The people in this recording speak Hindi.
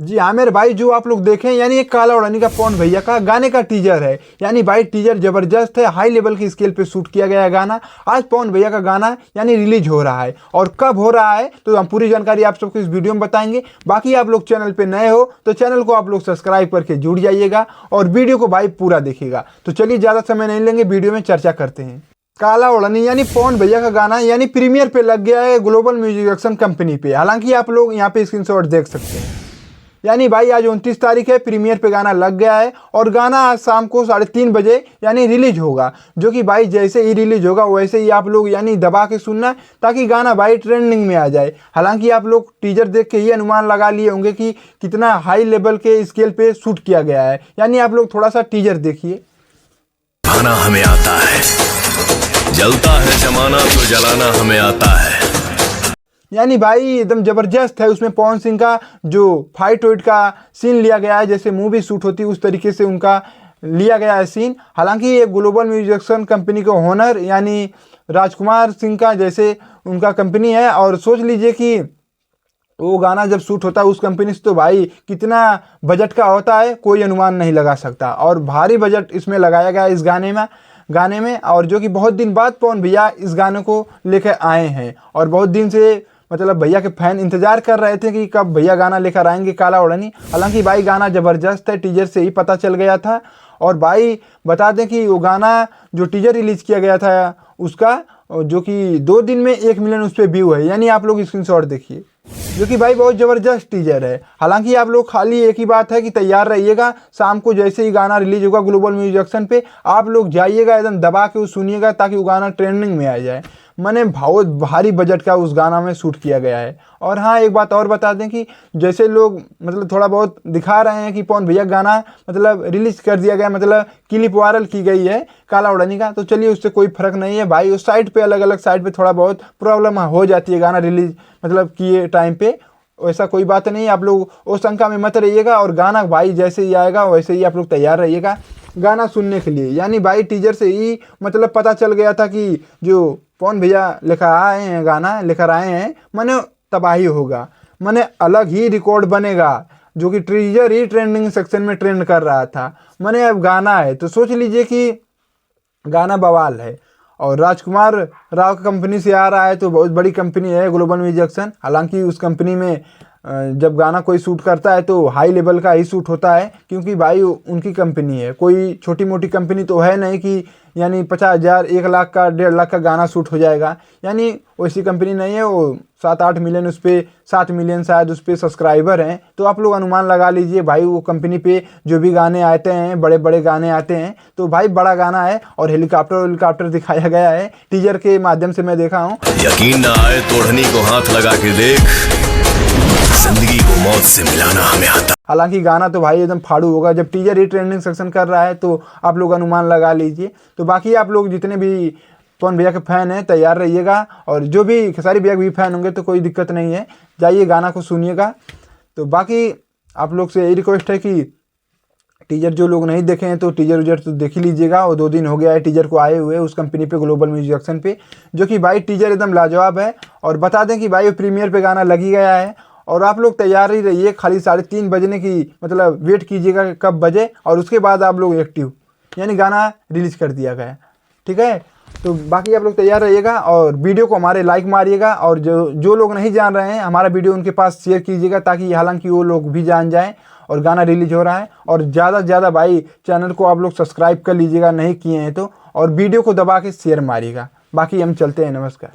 जी हाँ मेरे भाई, जो आप लोग देखें यानी एक काला उड़ानी का पवन भैया का गाने का टीजर है। यानी भाई टीजर जबरदस्त है, हाई लेवल की स्केल पे शूट किया गया है गाना। आज पवन भैया का गाना यानी रिलीज हो रहा है, और कब हो रहा है तो हम पूरी जानकारी आप सबको इस वीडियो में बताएंगे। बाकी आप लोग चैनल पे नए हो तो चैनल को आप लोग सब्सक्राइब करके जुड़ जाइएगा और वीडियो को भाई पूरा देखिएगा। तो चलिए ज़्यादा समय नहीं लेंगे, वीडियो में चर्चा करते हैं। काला उड़ानी यानी पवन भैया का गाना यानी प्रीमियर पे लग गया है ग्लोबल म्यूजिक एक्शन कंपनी पे। हालांकि आप लोग यहाँ पे स्क्रीनशॉट देख सकते हैं। यानी भाई आज 29 तारीख है, प्रीमियर पे गाना लग गया है और गाना आज शाम को 3:30 बजे यानी रिलीज होगा। जो कि भाई जैसे ही रिलीज होगा वैसे ही आप लोग यानी दबा के सुनना, ताकि गाना भाई ट्रेंडिंग में आ जाए। हालांकि आप लोग टीजर देख के ही अनुमान लगा लिए होंगे कि कितना हाई लेवल के स्केल पे शूट किया गया है। यानी आप लोग थोड़ा सा टीजर देखिए। खाना हमें आता है, जलता है जमाना तो जलाना हमें आता है। यानी भाई एकदम जबरदस्त है। उसमें पवन सिंह का जो फाइट वाइट का सीन लिया गया है, जैसे मूवी शूट होती है उस तरीके से उनका लिया गया है सीन। हालांकि ये ग्लोबल म्यूजिक एक्शन कंपनी का ओनर यानी राजकुमार सिंह का जैसे उनका कंपनी है। और सोच लीजिए कि वो गाना जब शूट होता है उस कंपनी से, तो भाई कितना बजट का होता है कोई अनुमान नहीं लगा सकता। और भारी बजट इसमें लगाया गया इस गाने में। और जो कि बहुत दिन बाद पवन भैया इस गाने को लेकर आए हैं, और बहुत दिन से मतलब भैया के फैन इंतजार कर रहे थे कि कब भैया गाना लेकर आएंगे काला उड़ानी। हालांकि भाई गाना ज़बरदस्त है, टीजर से ही पता चल गया था। और भाई बता दें कि वो गाना जो टीजर रिलीज किया गया था उसका जो कि 2 दिन में 1 मिलियन उस पर व्यू है। यानी आप लोग स्क्रीनशॉट देखिए, जो कि भाई बहुत ज़बरदस्त टीजर है। हालांकि आप लोग खाली एक ही बात है कि तैयार रहिएगा, शाम को जैसे ही गाना रिलीज होगा ग्लोबल म्यूजिक एक्शन पे आप लोग जाइएगा, एकदम दबा के वो सुनिएगा, ताकि वो गाना ट्रेंडिंग में आ जाए। मैंने बहुत भारी बजट का उस गाना में शूट किया गया है। और हाँ एक बात और बता दें कि जैसे लोग मतलब थोड़ा बहुत दिखा रहे हैं कि पवन भैया गाना मतलब रिलीज कर दिया गया, मतलब क्लिप वायरल की गई है काला उड़ानी का, तो चलिए उससे कोई फर्क नहीं है भाई। उस साइड पे अलग अलग साइड पे थोड़ा बहुत प्रॉब्लम हो जाती है गाना रिलीज मतलब किए टाइम पे, वैसा कोई बात नहीं। आप लोग उस शंका में मत रहिएगा, और गाना भाई जैसे ही आएगा वैसे ही आप लोग तैयार रहिएगा गाना सुनने के लिए। यानी भाई टीजर से ही मतलब पता चल गया था कि जो पवन भैया लेकर आए हैं गाना लेकर आए हैं, माने तबाही होगा, माने अलग ही रिकॉर्ड बनेगा। जो कि टीजर ही ट्रेंडिंग सेक्शन में ट्रेंड कर रहा था, माने अब गाना है तो सोच लीजिए कि गाना बवाल है। और राजकुमार राव कंपनी से आ रहा है, तो बहुत बड़ी कंपनी है ग्लोबल म्यूजिक एक्शन। हालांकि उस कंपनी में जब गाना कोई शूट करता है तो हाई लेवल का ही शूट होता है, क्योंकि भाई उनकी कंपनी है, कोई छोटी मोटी कंपनी तो है नहीं कि यानी 50,000 1 लाख का 1.5 लाख का गाना शूट हो जाएगा। यानी वैसी कंपनी नहीं है। वो 7-8 मिलियन उस पर 7 मिलियन शायद उस पर सब्सक्राइबर हैं। तो आप लोग अनुमान लगा लीजिए भाई, वो कंपनी पे जो भी गाने आते हैं बड़े बड़े गाने आते हैं, तो भाई बड़ा गाना है। और हेलीकॉप्टर दिखाया गया है टीजर के माध्यम से, मैं देखा हूँ। यकीन ना आए तो ओढ़नी को हाथ लगा के देख, जिंदगी को मौत से मिलाना हमें आता। हालांकि गाना तो भाई एकदम फाड़ू होगा, जब टीजर ही ट्रेंडिंग सेक्शन कर रहा है तो आप लोग अनुमान लगा लीजिए। तो बाकी आप लोग जितने भी पवन भैया के फैन हैं तैयार रहिएगा, और जो भी खेसारी भैया के भी फैन होंगे तो कोई दिक्कत नहीं है, जाइए गाना को सुनिएगा। तो बाकी आप लोग से यही रिक्वेस्ट है कि टीजर जो लोग नहीं देखे हैं तो टीजर तो देख ही लीजिएगा। और 2 दिन हो गया है टीजर को आए हुए उस कंपनी पे ग्लोबल म्यूजिक एक्शन पे, जो कि भाई टीजर एकदम लाजवाब है। और बता दें कि भाई प्रीमियर पे गाना लगी गया है, और आप लोग तैयार ही रहिए। खाली 3:30 बजने की मतलब वेट कीजिएगा कि कब बजे, और उसके बाद आप लोग एक्टिव यानी गाना रिलीज कर दिया गया, ठीक है। तो बाकी आप लोग तैयार रहिएगा, और वीडियो को हमारे लाइक मारिएगा, और जो लोग नहीं जान रहे हैं हमारा वीडियो उनके पास शेयर कीजिएगा, ताकि हालांकि वो लोग भी जान जाएं और गाना रिलीज हो रहा है। और ज़्यादा से ज़्यादा भाई चैनल को आप लोग सब्सक्राइब कर लीजिएगा नहीं किए हैं तो, और वीडियो को दबा के शेयर मारिएगा। बाकी हम चलते हैं, नमस्कार।